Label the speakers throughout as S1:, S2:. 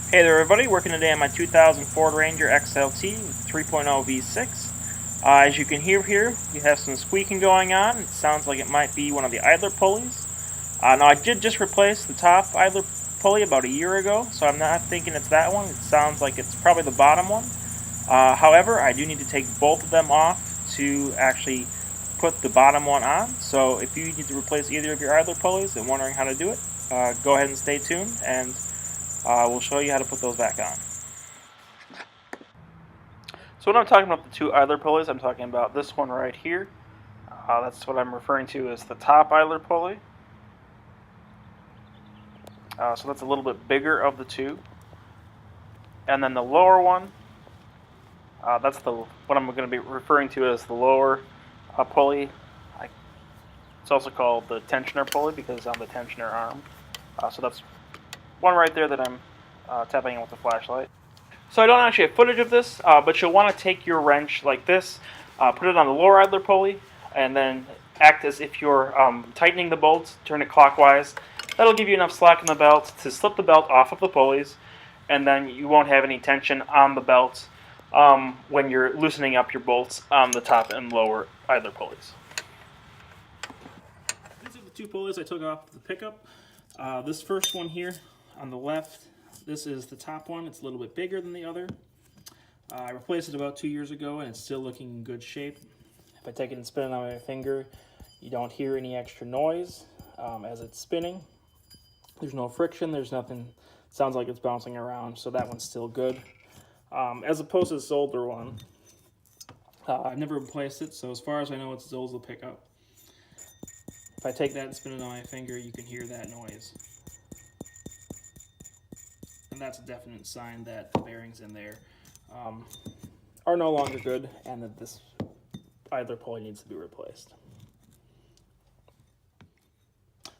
S1: Hey there everybody, working today on my 2000 Ford Ranger XLT with 3.0 V6. As you can hear here, we have some squeaking going on. It sounds like it might be one of the idler pulleys. Now I did just replace the top idler pulley about a year ago, so I'm not thinking it's that one. It sounds like it's probably the bottom one. However, I do need to take both of them off to actually put the bottom one on. So if you need to replace either of your idler pulleys and wondering how to do it, go ahead and stay tuned and we'll show you how to put those back on. So when I'm talking about the two idler pulleys, I'm talking about this one right here. That's what I'm referring to as the top idler pulley. So that's a little bit bigger of the two. And then the lower one, that's what I'm going to be referring to as the lower pulley. It's also called the tensioner pulley because it's on the tensioner arm. So that's one right there that I'm tapping in with the flashlight. So I don't actually have footage of this, but you'll want to take your wrench like this, put it on the lower idler pulley, and then act as if you're tightening the bolts, turn it clockwise. That'll give you enough slack in the belt to slip the belt off of the pulleys, and then you won't have any tension on the belt when you're loosening up your bolts on the top and lower idler pulleys. These are the two pulleys I took off the pickup. This first one here on the left, this is the top one. It's a little bit bigger than the other. I replaced it about 2 years ago and it's still looking in good shape. If I take it and spin it on my finger, you don't hear any extra noise as it's spinning. There's no friction, there's nothing, sounds like it's bouncing around, so that one's still good. As opposed to this older one, I've never replaced it, so as far as I know, it's as old as the pickup. If I take that and spin it on my finger, you can hear that noise. And that's a definite sign that the bearings in there are no longer good and that this idler pulley needs to be replaced.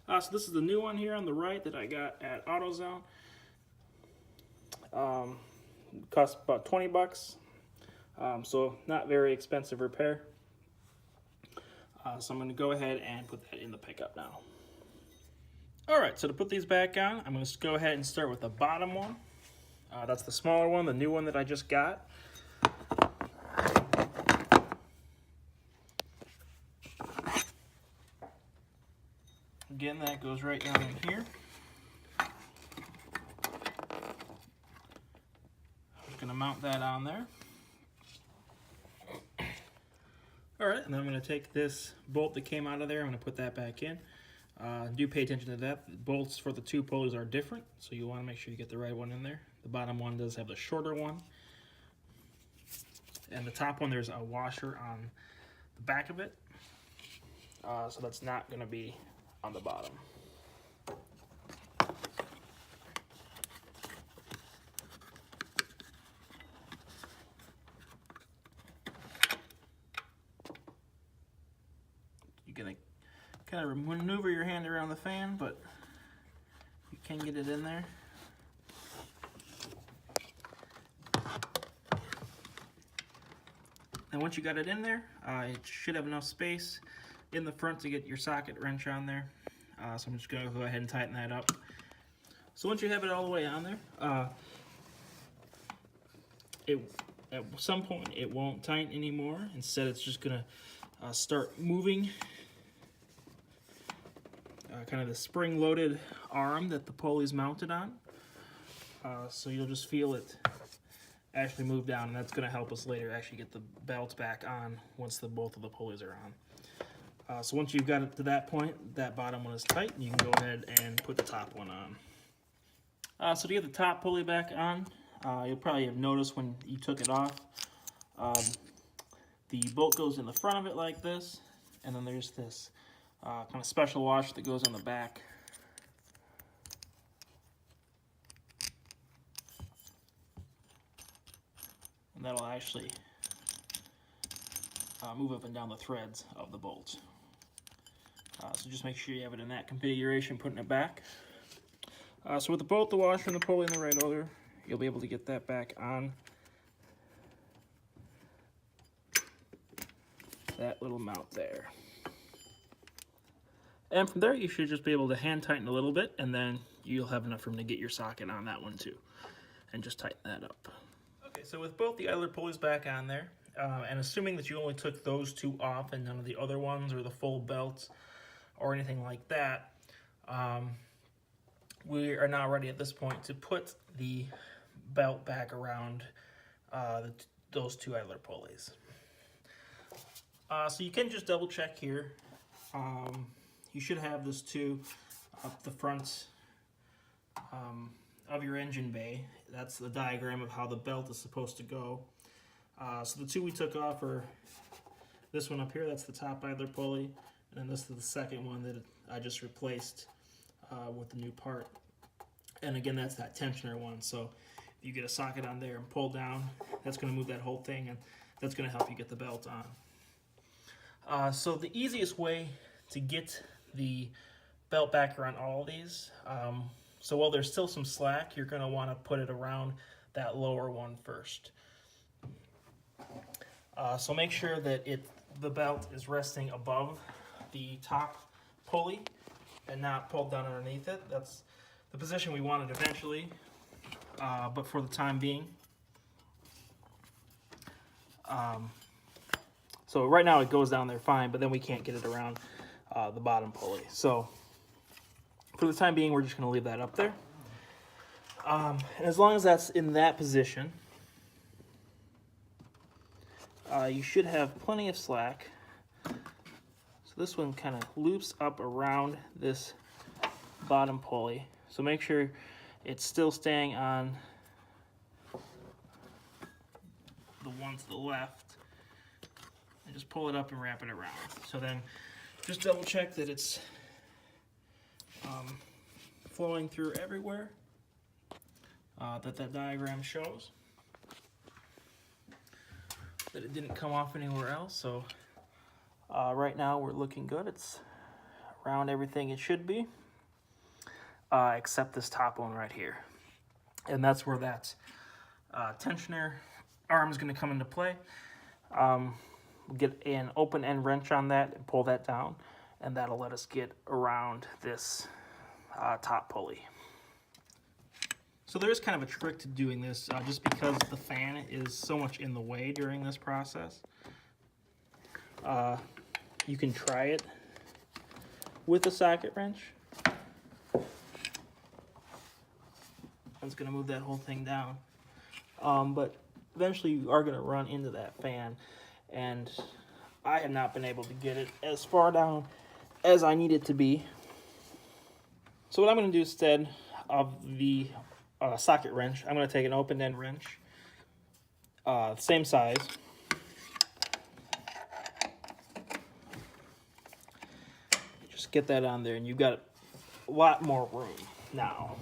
S1: So this is the new one here on the right that I got at AutoZone. It cost about 20 bucks, so not very expensive repair. So I'm going to go ahead and put that in the pickup now. Alright, so to put these back on, I'm going to go ahead and start with the bottom one. That's the smaller one, the new one that I just got. Again, that goes right down in here. I'm just going to mount that on there. Alright, and then I'm going to take this bolt that came out of there, I'm going to put that back in. Do pay attention to that. The bolts for the two pulleys are different, so you want to make sure you get the right one in there. The bottom one does have the shorter one. And the top one, there's a washer on the back of it. So that's not going to be on the bottom. You're going to kind of maneuver your hand around the fan, but you can get it in there. And once you got it in there, it should have enough space in the front to get your socket wrench on there. So I'm just going to go ahead and tighten that up. So once you have it all the way on there, at some point it won't tighten anymore. Instead, it's just going to start moving. Kind of the spring-loaded arm that the pulley's mounted on. So you'll just feel it actually move down, and that's going to help us later actually get the belt back on once both of the pulleys are on. So once you've got it to that point, that bottom one is tight, and you can go ahead and put the top one on. So to get the top pulley back on, you'll probably have noticed when you took it off, the bolt goes in the front of it like this, and then there's this kind of special washer that goes on the back. And that'll actually move up and down the threads of the bolts. So just make sure you have it in that configuration, putting it back. So with the bolt, the washer, and the pulley in the right order, you'll be able to get that back on that little mount there. And from there, you should just be able to hand tighten a little bit, and then you'll have enough room to get your socket on that one too. and just tighten that up. Okay, so with both the idler pulleys back on there, and assuming that you only took those two off and none of the other ones or the full belts or anything like that, we are now ready at this point to put the belt back around those two idler pulleys. So you can just double check here. You should have this too up the front of your engine bay. That's the diagram of how the belt is supposed to go. So the two we took off are this one up here, that's the top idler pulley, and then this is the second one that I just replaced with the new part. And again, that's that tensioner one. So if you get a socket on there and pull down, that's going to move that whole thing, and that's going to help you get the belt on. So the easiest way to get the belt back around all of these, so while there's still some slack, you're going to want to put it around that lower one first. So make sure that the belt is resting above the top pulley and not pulled down underneath it. That's the position we wanted eventually, but for the time being. So right now it goes down there fine, but then we can't get it around the bottom pulley. So for the time being, we're just going to leave that up there. And as long as that's in that position, you should have plenty of slack. So this one kind of loops up around this bottom pulley. So make sure it's still staying on the one to the left. And just pull it up and wrap it around. So then just double check that it's flowing through everywhere that diagram shows. That it didn't come off anywhere else. So right now we're looking good. It's around everything it should be, except this top one right here. And that's where that tensioner arm is going to come into play. Get an open end wrench on that and pull that down, and that'll let us get around this top pulley. So there is kind of a trick to doing this, just because the fan is so much in the way during this process. You can try it with a socket wrench. It's going to move that whole thing down. But eventually you are going to run into that fan, and I have not been able to get it as far down as I need it to be. So what I'm going to do instead of the socket wrench, I'm going to take an open end wrench, same size. Just get that on there, and you've got a lot more room now.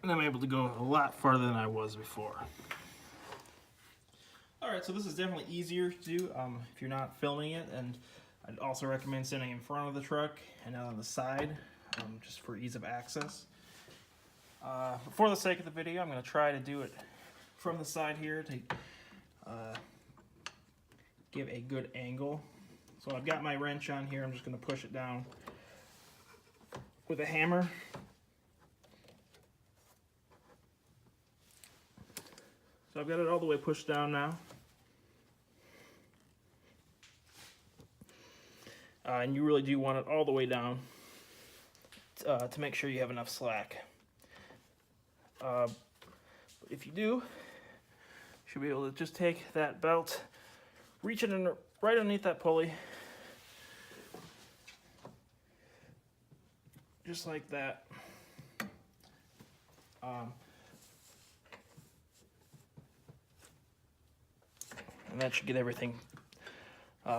S1: And I'm able to go a lot farther than I was before. Alright, so this is definitely easier to do if you're not filming it, and I'd also recommend sitting in front of the truck and not on the side, just for ease of access. But for the sake of the video, I'm going to try to do it from the side here to give a good angle. So I've got my wrench on here. I'm just going to push it down with a hammer. So I've got it all the way pushed down now. And you really do want it all the way down to make sure you have enough slack. If you do, you should be able to just take that belt, reach it in right underneath that pulley, just like that. And that should get everything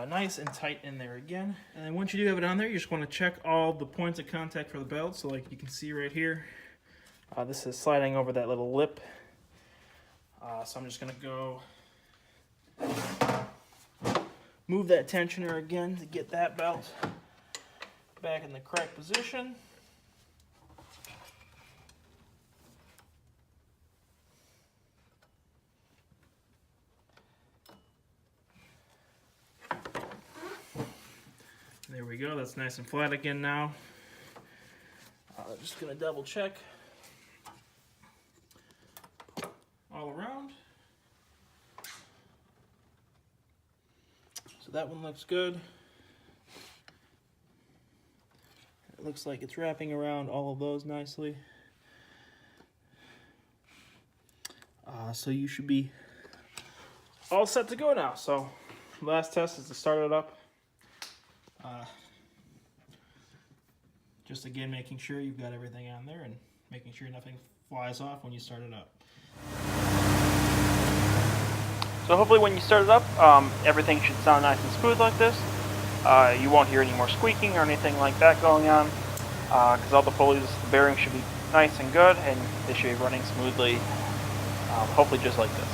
S1: nice and tight in there again. And then once you do have it on there, you just want to check all the points of contact for the belt. So like you can see right here, this is sliding over that little lip. So I'm just going to go move that tensioner again to get that belt back in the correct position. There we go, that's nice and flat again now. just going to double check all around. So that one looks good. It looks like it's wrapping around all of those nicely. So you should be all set to go now. So last test is to start it up. Just again making sure you've got everything on there and making sure nothing flies off when you start it up. So hopefully when you start it up, everything should sound nice and smooth like this. You won't hear any more squeaking or anything like that going on, because all the pulleys, the bearings should be nice and good, and they should be running smoothly, hopefully just like this.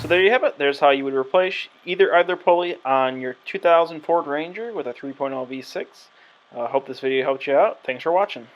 S1: So there you have it. There's how you would replace either pulley on your 2000 Ford Ranger with a 3.0 V6. Hope this video helped you out. Thanks for watching.